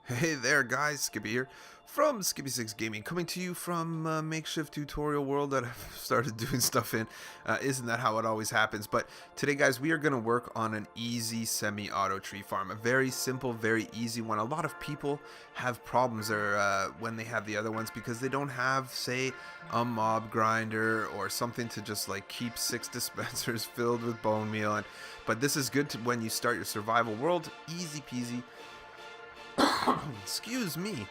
Hey there guys, Skippy here from Skippy6 Gaming, coming to you from makeshift tutorial world that I've started doing stuff in. Isn't that how it always happens? But today guys, we are going to work on an easy semi-auto tree farm. A very simple, very easy one. A lot of people have problems there when they have the other ones because they don't have, say, a mob grinder or something to just like keep 6 dispensers filled with bone meal. But this is good to when you start your survival world. Easy peasy. Excuse me.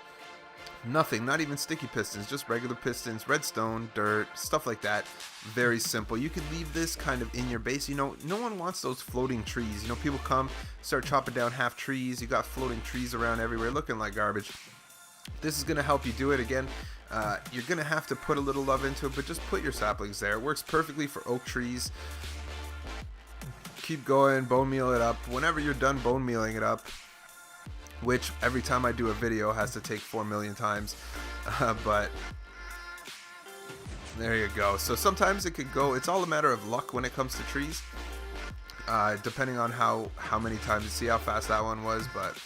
Nothing, not even sticky pistons, just regular pistons, redstone, dirt, stuff like that. Very simple. You could leave this kind of in your base. You know, no one wants those floating trees. You know, people come, start chopping down half trees. You got floating trees around everywhere looking like garbage. This is going to help you do it. Again, you're going to have to put a little love into it, but just put your saplings there. It works perfectly for oak trees. Keep going, bone meal it up. Whenever you're done bone mealing it up, which every time I do a video has to take 4 million times, but there you go. So sometimes it could go, it's all a matter of luck when it comes to trees, depending on how many times you see how fast that one was. But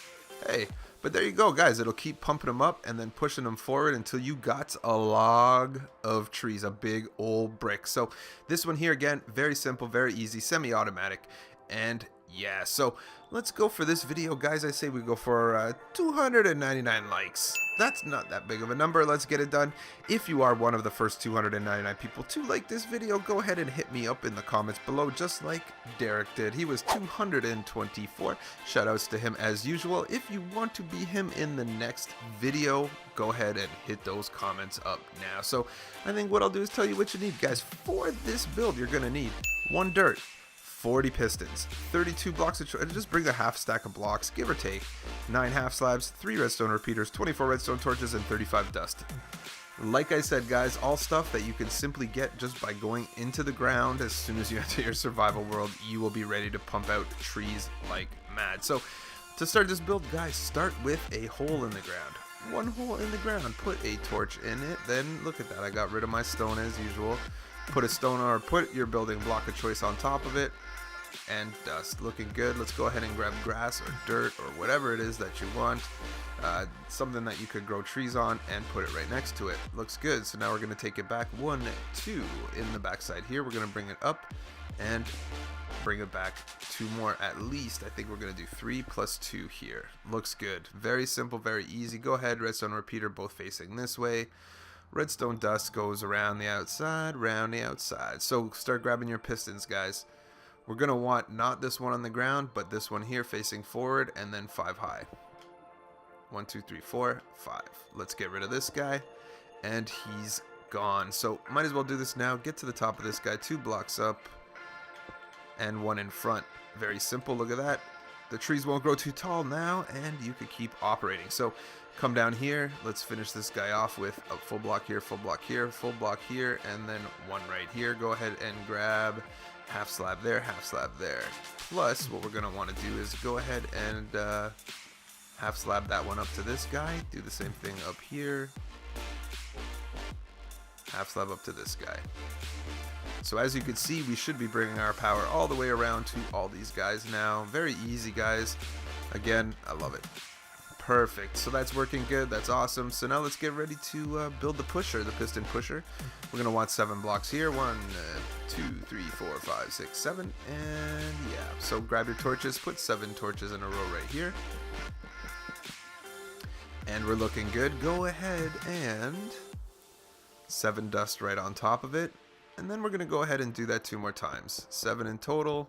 hey, but there you go guys, it'll keep pumping them up and then pushing them forward until you got a log of trees, a big old brick. So this one here, again, very simple, very easy, semi-automatic. And yeah, so let's go for this video, guys. I say we go for 299 likes. That's not that big of a number. Let's get it done. If you are one of the first 299 people to like this video, go ahead and hit me up in the comments below, just like Derek did. He was 224. Shoutouts to him as usual. If you want to be him in the next video, go ahead and hit those comments up now. So I think what I'll do is tell you what you need, guys. For this build, you're going to need 1 dirt, 40 pistons, 32 blocks of just bring a half stack of blocks, give or take, 9 half slabs, 3 redstone repeaters, 24 redstone torches, and 35 dust. Like I said, guys, all stuff that you can simply get just by going into the ground. As soon as you enter your survival world, you will be ready to pump out trees like mad. So to start this build, guys, start with a hole in the ground. 1 hole in the ground, put a torch in it. Then look at that, I got rid of my stone as usual. Put a stone or put your building block of choice on top of it, and dust. Looking good. Let's go ahead and grab grass or dirt or whatever it is that you want, something that you could grow trees on, and put it right next to it. Looks good. So now we're going to take it back 1, 2 in the backside here. We're going to bring it up and bring it back 2 more at least. I think we're going to do 3 plus 2 here. Looks good. Very simple, very easy. Go ahead, redstone repeater both facing this way. Redstone dust goes around the outside, round the outside. So start grabbing your pistons, guys. We're going to want not this one on the ground, but this one here facing forward, and then 5 high. 1, 2, 3, 4, 5. Let's get rid of this guy, and he's gone. So might as well do this now. Get to the top of this guy, 2 blocks up, and 1 in front. Very simple, look at that. The trees won't grow too tall now, and you could keep operating. So come down here, let's finish this guy off with a full block here, full block here, full block here, and then 1 right here. Go ahead and grab half slab there, half slab there. Plus, what we're going to want to do is go ahead and half slab that one up to this guy. Do the same thing up here. Half slab up to this guy. So as you can see, we should be bringing our power all the way around to all these guys now. Very easy, guys. Again, I love it. Perfect. So that's working good. That's awesome. So now let's get ready to build the pusher, the piston pusher. We're going to want 7 blocks here. 1, 2, 3, 4, 5, 6, 7. And yeah. So grab your torches. Put 7 torches in a row right here. And we're looking good. Go ahead and 7 dust right on top of it. And then we're going to go ahead and do that 2 more times. 7 in total.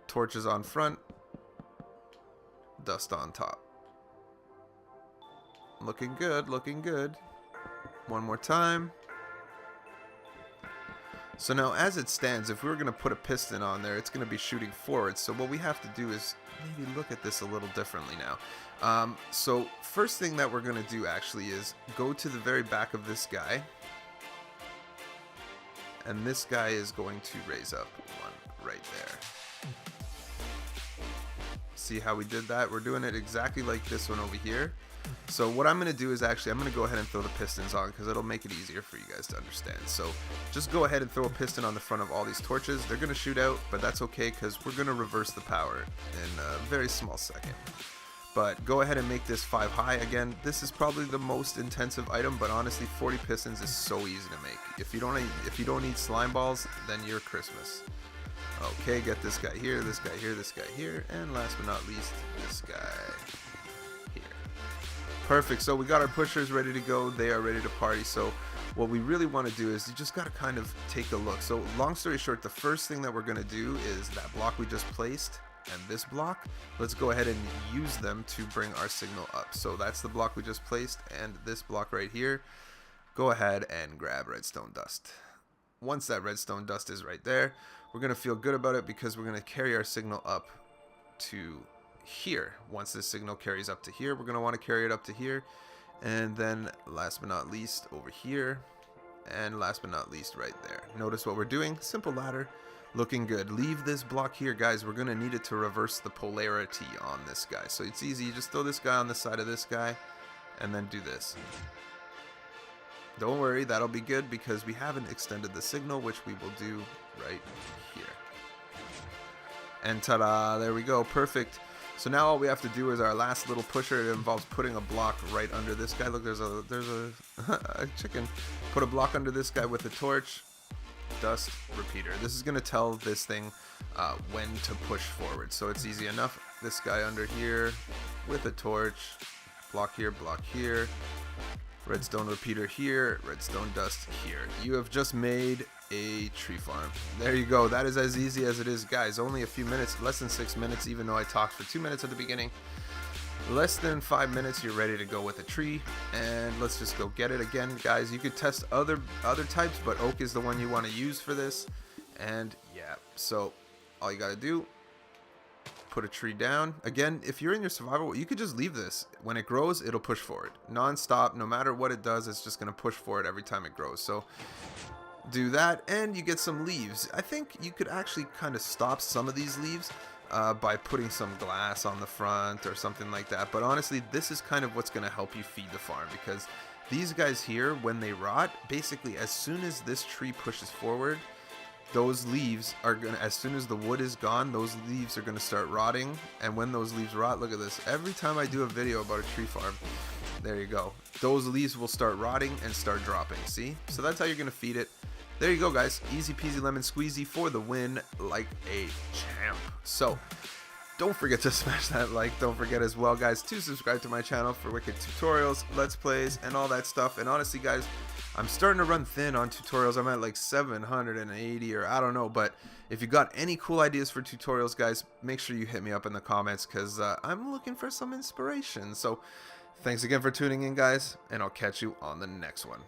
Torches on front. Dust on top. Looking good, looking good. 1 more time. So now as it stands, if we were going to put a piston on there, it's going to be shooting forward. So what we have to do is maybe look at this a little differently now. So first thing that we're going to do actually is go to the very back of this guy. And this guy is going to raise up 1 right there. See how we did that? We're doing it exactly like this one over here. So what I'm going to do is actually I'm going to go ahead and throw the pistons on because it'll make it easier for you guys to understand. So just go ahead and throw a piston on the front of all these torches. They're going to shoot out, but that's okay because we're going to reverse the power in a very small second. But go ahead and make this 5 high. Again, this is probably the most intensive item, but honestly 40 pistons is so easy to make. If you don't need slime balls, then you're Christmas. Okay, get this guy here, this guy here, this guy here, and last but not least, this guy here. Perfect. So we got our pushers ready to go. They are ready to party. So what we really want to do is you just got to kind of take a look. So long story short, the first thing that we're going to do is that block we just placed and this block. Let's go ahead and use them to bring our signal up. So that's the block we just placed, and this block right here. Go ahead and grab redstone dust. Once that redstone dust is right there, we're going to feel good about it because we're going to carry our signal up to here. Once this signal carries up to here, we're going to want to carry it up to here. And then last but not least over here. And last but not least right there. Notice what we're doing. Simple ladder. Looking good. Leave this block here, guys. We're going to need it to reverse the polarity on this guy. So it's easy. You just throw this guy on the side of this guy and then do this. Don't worry, that'll be good because we haven't extended the signal, which we will do right here. And ta-da, there we go, perfect. So now all we have to do is our last little pusher. It involves putting a block right under this guy. Look, there's a a chicken. Put a block under this guy with a torch. Dust repeater. This is going to tell this thing when to push forward. So it's easy enough. This guy under here with a torch. Block here, block here. Redstone repeater here, redstone dust here. You have just made a tree farm. There you go. That is as easy as it is, guys. Only a few minutes, less than 6 minutes, even though I talked for 2 minutes at the beginning. Less than 5 minutes, you're ready to go with a tree, and let's just go get it. Again, guys, you could test other types, but oak is the one you want to use for this. And yeah, so all you gotta do, put a tree down. Again, if you're in your survival, you could just leave this. When it grows, it'll push forward non-stop. No matter what it does, it's just going to push forward every time it grows. So do that and you get some leaves. I think you could actually kind of stop some of these leaves by putting some glass on the front or something like that. But honestly, this is kind of what's going to help you feed the farm, because these guys here, when they rot, basically as soon as this tree pushes forward, those leaves are gonna, as soon as the wood is gone, those leaves are gonna start rotting. And when those leaves rot, look at this. Every time I do a video about a tree farm, there you go. Those leaves will start rotting and start dropping. See? So that's how you're gonna feed it. There you go, guys. Easy peasy lemon squeezy for the win, like a champ. So don't forget to smash that like. Don't forget as well, guys, to subscribe to my channel for wicked tutorials, let's plays, and all that stuff. And honestly, guys, I'm starting to run thin on tutorials. I'm at like 780 or I don't know. But if you got any cool ideas for tutorials, guys, make sure you hit me up in the comments, because I'm looking for some inspiration. So thanks again for tuning in, guys, and I'll catch you on the next one.